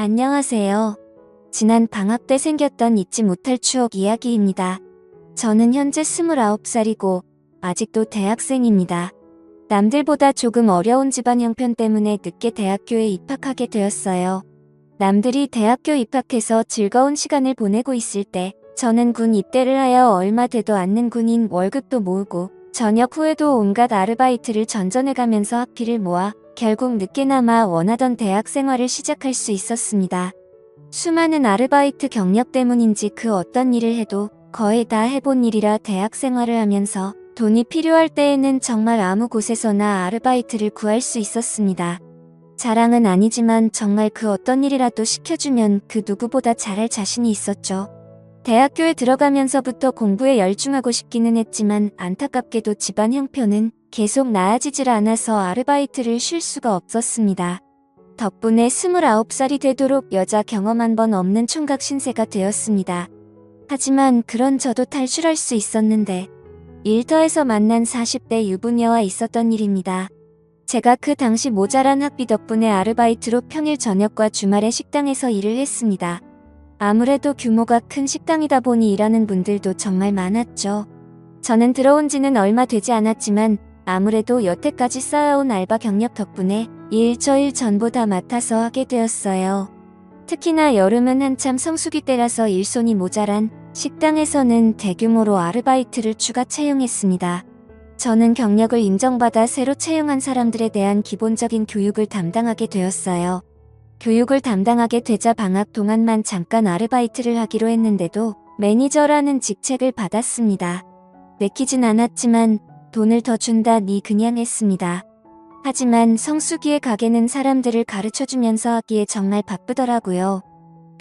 안녕하세요. 지난 방학 때 생겼던 잊지 못할 추억 이야기입니다. 저는 현재 29살이고 아직도 대학생입니다. 남들보다 조금 어려운 집안 형편 때문에 늦게 대학교에 입학하게 되었어요. 남들이 대학교 입학해서 즐거운 시간을 보내고 있을 때 저는 군 입대를 하여 얼마 되도 않는 군인 월급도 모으고 전역 후에도 온갖 아르바이트를 전전해가면서 학비를 모아 결국 늦게나마 원하던 대학 생활을 시작할 수 있었습니다. 수많은 아르바이트 경력 때문인지 그 어떤 일을 해도 거의 다 해본 일이라 대학 생활을 하면서 돈이 필요할 때에는 정말 아무 곳에서나 아르바이트를 구할 수 있었습니다. 자랑은 아니지만 정말 그 어떤 일이라도 시켜주면 그 누구보다 잘할 자신이 있었죠. 대학교에 들어가면서부터 공부에 열중하고 싶기는 했지만 안타깝게도 집안 형편은 계속 나아지질 않아서 아르바이트를 쉴 수가 없었습니다. 덕분에 29살이 되도록 여자 경험 한 번 없는 총각 신세가 되었습니다. 하지만 그런 저도 탈출할 수 있었는데 일터에서 만난 40대 유부녀와 있었던 일입니다. 제가 그 당시 모자란 학비 덕분에 아르바이트로 평일 저녁과 주말에 식당에서 일을 했습니다. 아무래도 규모가 큰 식당이다 보니 일하는 분들도 정말 많았죠. 저는 들어온 지는 얼마 되지 않았지만 아무래도 여태까지 쌓아온 알바 경력 덕분에 일처일 전부 다 맡아서 하게 되었어요. 특히나 여름은 한참 성수기 때라서 일손이 모자란 식당에서는 대규모로 아르바이트를 추가 채용했습니다. 저는 경력을 인정받아 새로 채용한 사람들에 대한 기본적인 교육을 담당하게 되었어요. 교육을 담당하게 되자 방학 동안만 잠깐 아르바이트를 하기로 했는데도 매니저라는 직책을 받았습니다. 내키진 않았지만 돈을 더 준다 니 그냥 했습니다. 하지만 성수기에 가게는 사람들을 가르쳐주면서 하기에 정말 바쁘더라고요.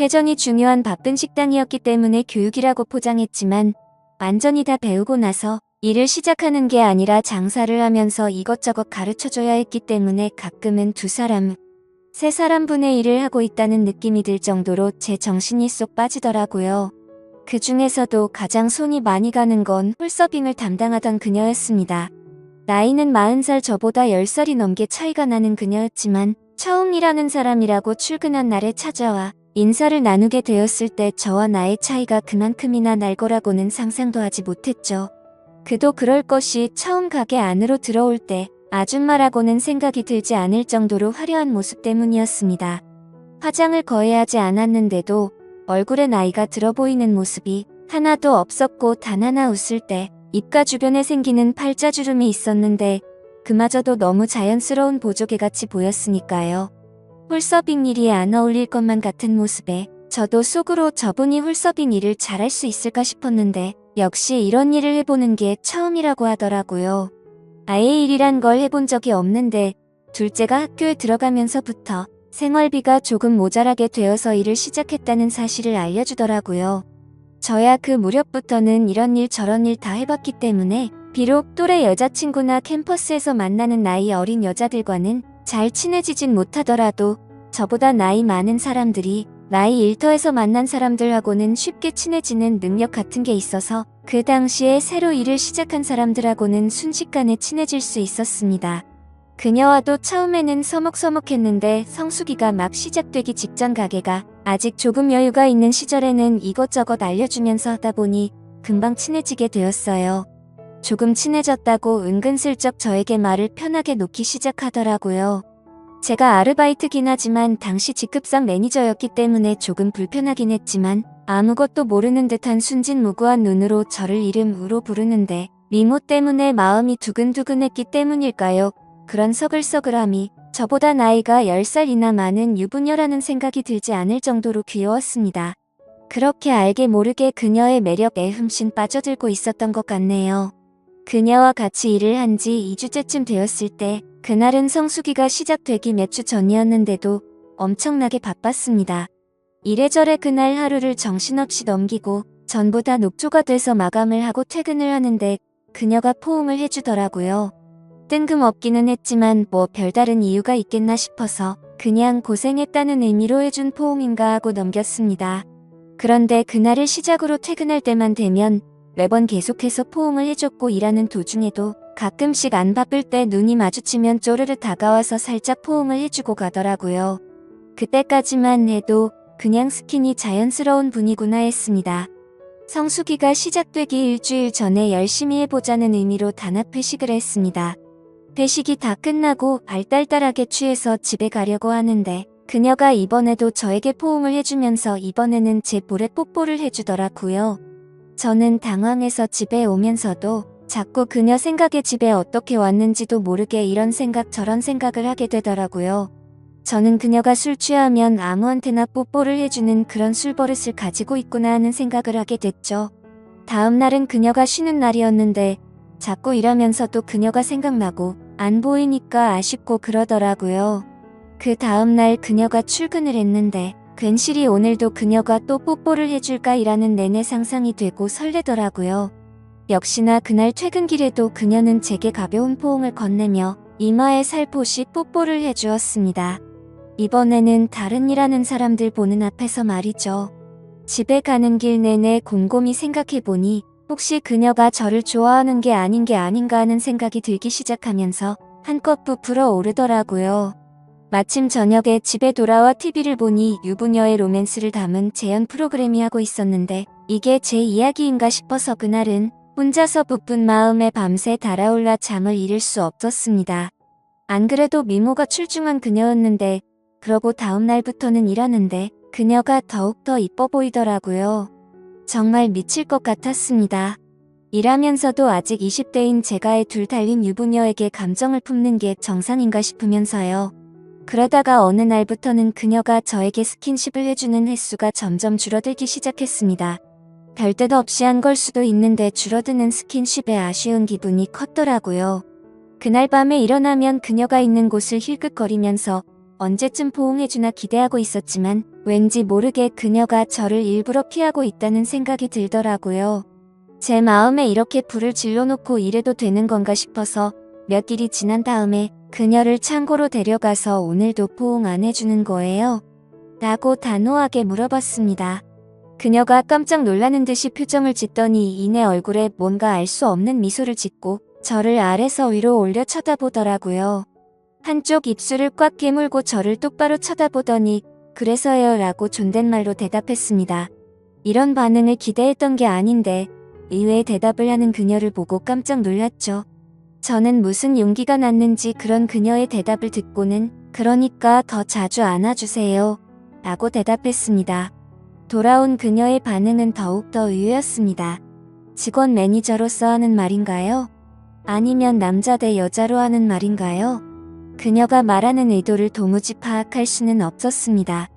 회전이 중요한 바쁜 식당이었기 때문에 교육이라고 포장했지만 완전히 다 배우고 나서 일을 시작하는 게 아니라 장사를 하면서 이것저것 가르쳐줘야 했기 때문에 가끔은 2사람, 3사람분의 일을 하고 있다는 느낌이 들 정도로 제 정신이 쏙 빠지더라고요. 그 중에서도 가장 손이 많이 가는 건 홀서빙을 담당하던 그녀였습니다. 나이는 40살 저보다 10살이 넘게 차이가 나는 그녀였지만 처음 일하는 사람이라고 출근한 날에 찾아와 인사를 나누게 되었을 때 저와 나의 차이가 그만큼이나 날 거라고는 상상도 하지 못했죠. 그도 그럴 것이 처음 가게 안으로 들어올 때 아줌마라고는 생각이 들지 않을 정도로 화려한 모습 때문이었습니다. 화장을 거의 하지 않았는데도 얼굴에 나이가 들어 보이는 모습이 하나도 없었고 단 하나 웃을 때 입가 주변에 생기는 팔자주름이 있었는데 그마저도 너무 자연스러운 보조개같이 보였으니까요. 홀서빙 일이 안 어울릴 것만 같은 모습에 저도 속으로 저분이 홀서빙 일을 잘할 수 있을까 싶었는데 역시 이런 일을 해보는 게 처음이라고 하더라고요. 아예 일이란 걸 해본 적이 없는데 둘째가 학교에 들어가면서부터 생활비가 조금 모자라게 되어서 일을 시작했다는 사실을 알려주더라고요. 저야 그 무렵부터는 이런 일 저런 일 다 해봤기 때문에 비록 또래 여자친구나 캠퍼스에서 만나는 나이 어린 여자들과는 잘 친해지진 못하더라도 저보다 나이 많은 사람들이 나이 일터에서 만난 사람들하고는 쉽게 친해지는 능력 같은 게 있어서 그 당시에 새로 일을 시작한 사람들하고는 순식간에 친해질 수 있었습니다. 그녀와도 처음에는 서먹서먹했는데 성수기가 막 시작되기 직전 가게가 아직 조금 여유가 있는 시절에는 이것저것 알려주면서 하다 보니 금방 친해지게 되었어요. 조금 친해졌다고 은근슬쩍 저에게 말을 편하게 놓기 시작하더라고요. 제가 아르바이트긴 하지만 당시 직급상 매니저였기 때문에 조금 불편하긴 했지만 아무것도 모르는 듯한 순진무구한 눈으로 저를 이름으로 부르는데 미모 때문에 마음이 두근두근했기 때문일까요? 그런 서글서글함이 저보다 나이가 10살이나 많은 유부녀라는 생각이 들지 않을 정도로 귀여웠습니다. 그렇게 알게 모르게 그녀의 매력에 흠씬 빠져들고 있었던 것 같네요. 그녀와 같이 일을 한 지 2주째쯤 되었을 때 그날은 성수기가 시작되기 몇 주 전이었는데도 엄청나게 바빴습니다. 이래저래 그날 하루를 정신없이 넘기고 전부 다 녹초가 돼서 마감을 하고 퇴근을 하는데 그녀가 포옹을 해주더라고요. 뜬금없기는 했지만 뭐 별다른 이유가 있겠나 싶어서 그냥 고생했다는 의미로 해준 포옹인가 하고 넘겼습니다. 그런데 그날을 시작으로 퇴근할 때만 되면 매번 계속해서 포옹을 해줬고 일하는 도중에도 가끔씩 안 바쁠 때 눈이 마주치면 쪼르르 다가와서 살짝 포옹을 해주고 가더라고요. 그때까지만 해도 그냥 스킨이 자연스러운 분이구나 했습니다. 성수기가 시작되기 일주일 전에 열심히 해보자는 의미로 단합 회식을 했습니다. 회식이 다 끝나고 발달달하게 취해서 집에 가려고 하는데 그녀가 이번에도 저에게 포옹을 해주면서 이번에는 제 볼에 뽀뽀를 해주더라고요. 저는 당황해서 집에 오면서도 자꾸 그녀 생각에 집에 어떻게 왔는지도 모르게 이런 생각 저런 생각을 하게 되더라고요. 저는 그녀가 술 취하면 아무한테나 뽀뽀를 해주는 그런 술버릇을 가지고 있구나 하는 생각을 하게 됐죠. 다음 날은 그녀가 쉬는 날이었는데 자꾸 일하면서도 그녀가 생각나고 안 보이니까 아쉽고 그러더라고요. 그 다음 날 그녀가 출근을 했는데 괜시리 오늘도 그녀가 또 뽀뽀를 해줄까 이라는 내내 상상이 되고 설레더라고요. 역시나 그날 퇴근길에도 그녀는 제게 가벼운 포옹을 건네며 이마에 살포시 뽀뽀를 해주었습니다. 이번에는 다른 일하는 사람들 보는 앞에서 말이죠. 집에 가는 길 내내 곰곰이 생각해보니 혹시 그녀가 저를 좋아하는 게 아닌가 하는 생각이 들기 시작하면서 한껏 부풀어 오르더라고요. 마침 저녁에 집에 돌아와 TV를 보니 유부녀의 로맨스를 담은 재연 프로그램이 하고 있었는데 이게 제 이야기인가 싶어서 그날은 혼자서 부푼 마음에 밤새 달아올라 잠을 이룰 수 없었습니다. 안 그래도 미모가 출중한 그녀였는데 그러고 다음 날부터는 일하는데 그녀가 더욱더 이뻐 보이더라고요. 정말 미칠 것 같았습니다. 일하면서도 아직 20대인 제가 둘 달린 유부녀에게 감정을 품는 게 정상인가 싶으면서요. 그러다가 어느 날부터는 그녀가 저에게 스킨십을 해주는 횟수가 점점 줄어들기 시작했습니다. 별 뜻 없이 한 걸 수도 있는데 줄어드는 스킨십에 아쉬운 기분이 컸더라고요. 그날 밤에 일어나면 그녀가 있는 곳을 힐끗거리면서 언제쯤 포옹해주나 기대하고 있었지만 왠지 모르게 그녀가 저를 일부러 피하고 있다는 생각이 들더라고요. 제 마음에 이렇게 불을 질러놓고 이래도 되는 건가 싶어서 몇 일이 지난 다음에 그녀를 창고로 데려가서 오늘도 포옹 안 해주는 거예요? 라고 단호하게 물어봤습니다. 그녀가 깜짝 놀라는 듯이 표정을 짓더니 이내 얼굴에 뭔가 알 수 없는 미소를 짓고 저를 아래서 위로 올려 쳐다보더라고요. 한쪽 입술을 꽉 깨물고 저를 똑바로 쳐다보더니 그래서요 라고 존댓말로 대답했습니다. 이런 반응을 기대했던 게 아닌데 의외의 대답을 하는 그녀를 보고 깜짝 놀랐죠. 저는 무슨 용기가 났는지 그런 그녀의 대답을 듣고는 그러니까 더 자주 안아주세요 라고 대답했습니다. 돌아온 그녀의 반응은 더욱더 의외였습니다. 직원 매니저로서 하는 말인가요? 아니면 남자 대 여자로 하는 말인가요? 그녀가 말하는 의도를 도무지 파악할 수는 없었습니다.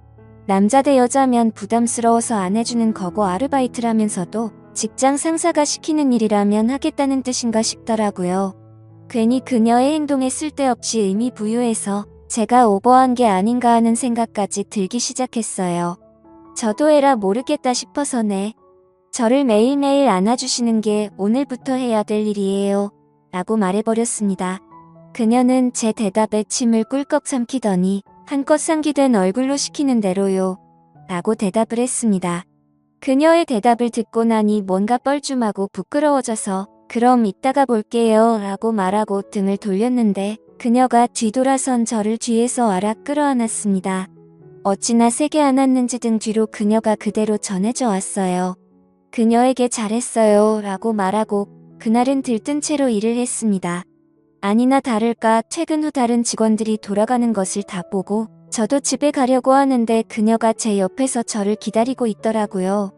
남자 대 여자면 부담스러워서 안 해주는 거고 아르바이트라면서도 직장 상사가 시키는 일이라면 하겠다는 뜻인가 싶더라고요. 괜히 그녀의 행동에 쓸데없이 의미 부여해서 제가 오버한 게 아닌가 하는 생각까지 들기 시작했어요. 저도 에라 모르겠다 싶어서네. 저를 매일매일 안아주시는 게 오늘부터 해야 될 일이에요. 라고 말해버렸습니다. 그녀는 제 대답에 침을 꿀꺽 삼키더니 한껏 상기된 얼굴로 시키는 대로요. 라고 대답을 했습니다. 그녀의 대답을 듣고 나니 뭔가 뻘쭘하고 부끄러워져서 그럼 이따가 볼게요 라고 말하고 등을 돌렸는데 그녀가 뒤돌아선 저를 뒤에서 알아 끌어안았습니다. 어찌나 세게 안았는지 등 뒤로 그녀가 그대로 전해져 왔어요. 그녀에게 잘했어요 라고 말하고 그날은 들뜬 채로 일을 했습니다. 아니나 다를까 퇴근 후 다른 직원들이 돌아가는 것을 다 보고 저도 집에 가려고 하는데 그녀가 제 옆에서 저를 기다리고 있더라고요.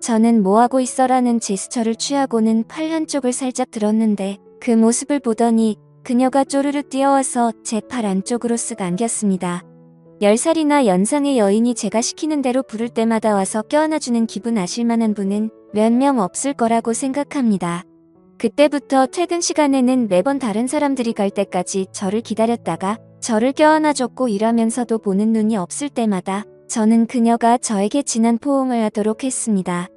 저는 뭐하고 있어라는 제스처를 취하고는 팔 한쪽을 살짝 들었는데 그 모습을 보더니 그녀가 쪼르르 뛰어와서 제 팔 안쪽으로 쓱 안겼습니다. 10살이나 연상의 여인이 제가 시키는 대로 부를 때마다 와서 껴안아주는 기분 아실만한 분은 몇 명 없을 거라고 생각합니다. 그때부터 퇴근 시간에는 매번 다른 사람들이 갈 때까지 저를 기다렸다가 저를 껴안아줬고 일하면서도 보는 눈이 없을 때마다 저는 그녀가 저에게 진한 포옹을 하도록 했습니다.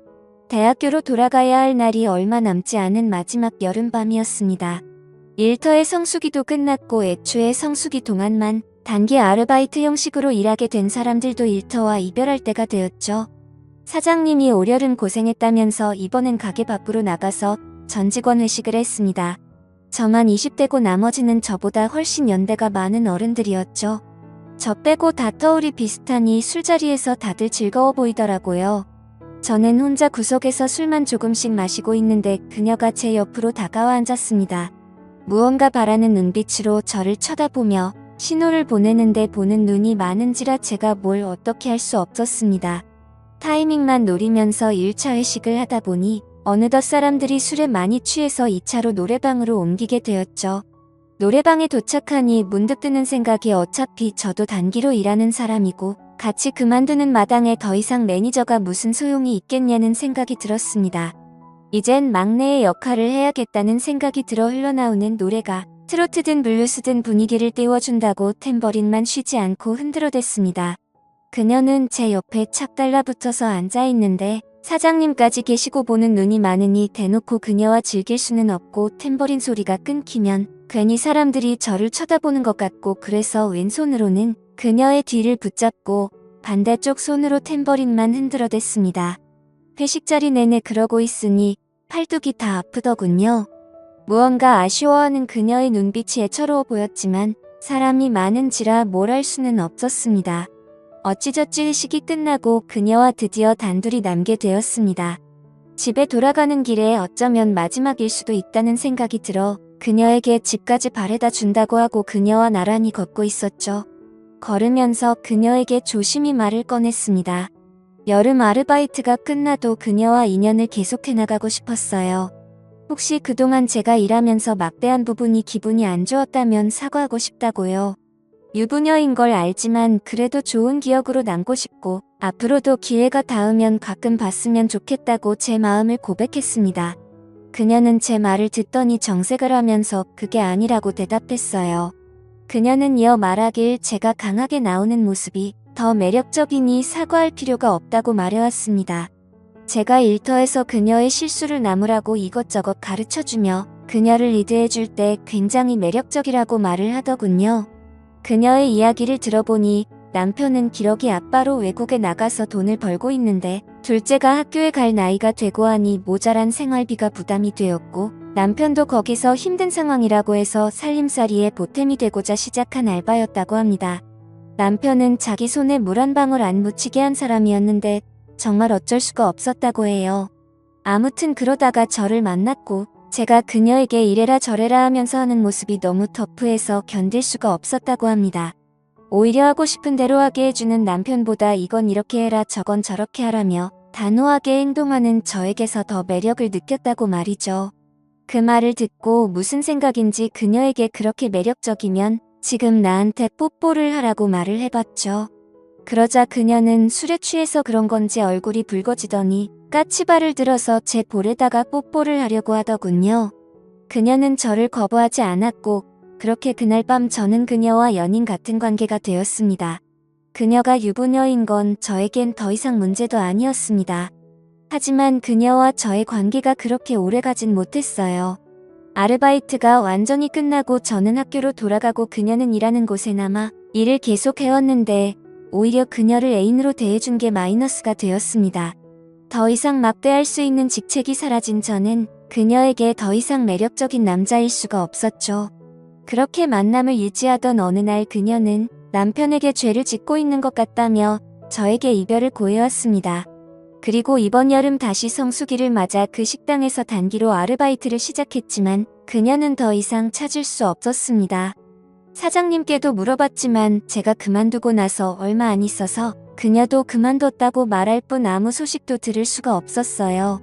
대학교로 돌아가야 할 날이 얼마 남지 않은 마지막 여름밤이었습니다. 일터의 성수기도 끝났고 애초에 성수기 동안만 단기 아르바이트 형식으로 일하게 된 사람들도 일터와 이별할 때가 되었죠. 사장님이 올여름 고생했다면서 이번엔 가게 밖으로 나가서 전 직원 회식을 했습니다. 저만 20대고 나머지는 저보다 훨씬 연배가 많은 어른들이었죠. 저 빼고 다 터울이 비슷하니 술자리에서 다들 즐거워 보이더라고요. 저는 혼자 구석에서 술만 조금씩 마시고 있는데 그녀가 제 옆으로 다가와 앉았습니다. 무언가 바라는 눈빛으로 저를 쳐다보며 신호를 보내는데 보는 눈이 많은지라 제가 뭘 어떻게 할 수 없었습니다. 타이밍만 노리면서 1차 회식을 하다 보니 어느덧 사람들이 술에 많이 취해서 2차로 노래방으로 옮기게 되었죠. 노래방에 도착하니 문득 드는 생각이 어차피 저도 단기로 일하는 사람이고 같이 그만두는 마당에 더 이상 매니저가 무슨 소용이 있겠냐는 생각이 들었습니다. 이젠 막내의 역할을 해야겠다는 생각이 들어 흘러나오는 노래가 트로트든 블루스든 분위기를 띄워준다고 탬버린만 쉬지 않고 흔들어댔습니다. 그녀는 제 옆에 착 달라붙어서 앉아있는데 사장님까지 계시고 보는 눈이 많으니 대놓고 그녀와 즐길 수는 없고 탬버린 소리가 끊기면 괜히 사람들이 저를 쳐다보는 것 같고 그래서 왼손으로는 그녀의 뒤를 붙잡고 반대쪽 손으로 탬버린만 흔들어댔습니다. 회식 자리 내내 그러고 있으니 팔뚝이 다 아프더군요. 무언가 아쉬워하는 그녀의 눈빛이 애처로워 보였지만 사람이 많은지라 뭘 할 수는 없었습니다. 어찌저찌 회식이 끝나고 그녀와 드디어 단둘이 남게 되었습니다. 집에 돌아가는 길에 어쩌면 마지막일 수도 있다는 생각이 들어 그녀에게 집까지 바래다 준다고 하고 그녀와 나란히 걷고 있었죠. 걸으면서 그녀에게 조심히 말을 꺼냈습니다. 여름 아르바이트가 끝나도 그녀와 인연을 계속해 나가고 싶었어요. 혹시 그동안 제가 일하면서 막대한 부분이 기분이 안 좋았다면 사과하고 싶다고요. 유부녀인 걸 알지만 그래도 좋은 기억으로 남고 싶고 앞으로도 기회가 닿으면 가끔 봤으면 좋겠다고 제 마음을 고백했습니다. 그녀는 제 말을 듣더니 정색을 하면서 그게 아니라고 대답했어요. 그녀는 이어 말하길 제가 강하게 나오는 모습이 더 매력적이니 사과할 필요가 없다고 말해왔습니다. 제가 일터에서 그녀의 실수를 나무라고 이것저것 가르쳐주며 그녀를 리드해줄 때 굉장히 매력적이라고 말을 하더군요. 그녀의 이야기를 들어보니 남편은 기러기 아빠로 외국에 나가서 돈을 벌고 있는데 둘째가 학교에 갈 나이가 되고 하니 모자란 생활비가 부담이 되었고 남편도 거기서 힘든 상황이라고 해서 살림살이에 보탬이 되고자 시작한 알바였다고 합니다. 남편은 자기 손에 물 한 방울 안 묻히게 한 사람이었는데 정말 어쩔 수가 없었다고 해요. 아무튼 그러다가 저를 만났고 제가 그녀에게 이래라 저래라 하면서 하는 모습이 너무 터프해서 견딜 수가 없었다고 합니다. 오히려 하고 싶은 대로 하게 해주는 남편보다 이건 이렇게 해라 저건 저렇게 하라며 단호하게 행동하는 저에게서 더 매력을 느꼈다고 말이죠. 그 말을 듣고 무슨 생각인지 그녀에게 그렇게 매력적이면 지금 나한테 뽀뽀를 하라고 말을 해봤죠. 그러자 그녀는 술에 취해서 그런 건지 얼굴이 붉어지더니 까치발을 들어서 제 볼에다가 뽀뽀를 하려고 하더군요. 그녀는 저를 거부하지 않았고 그렇게 그날 밤 저는 그녀와 연인 같은 관계가 되었습니다. 그녀가 유부녀인 건 저에겐 더 이상 문제도 아니었습니다. 하지만 그녀와 저의 관계가 그렇게 오래가진 못했어요. 아르바이트가 완전히 끝나고 저는 학교로 돌아가고 그녀는 일하는 곳에 남아 일을 계속 해왔는데 오히려 그녀를 애인으로 대해준 게 마이너스가 되었습니다. 더 이상 막대할 수 있는 직책이 사라진 저는 그녀에게 더 이상 매력적인 남자일 수가 없었죠. 그렇게 만남을 유지하던 어느 날 그녀는 남편에게 죄를 짓고 있는 것 같다며 저에게 이별을 고해왔습니다. 그리고 이번 여름 다시 성수기를 맞아 그 식당에서 단기로 아르바이트를 시작했지만 그녀는 더 이상 찾을 수 없었습니다. 사장님께도 물어봤지만 제가 그만두고 나서 얼마 안 있어서 그녀도 그만뒀다고 말할 뿐 아무 소식도 들을 수가 없었어요.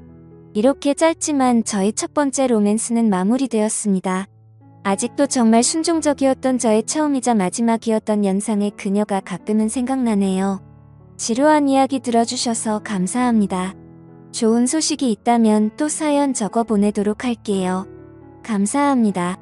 이렇게 짧지만 저의 첫 번째 로맨스는 마무리되었습니다. 아직도 정말 순종적이었던 저의 처음이자 마지막이었던 연상의 그녀가 가끔은 생각나네요. 지루한 이야기 들어주셔서 감사합니다. 좋은 소식이 있다면 또 사연 적어 보내도록 할게요. 감사합니다.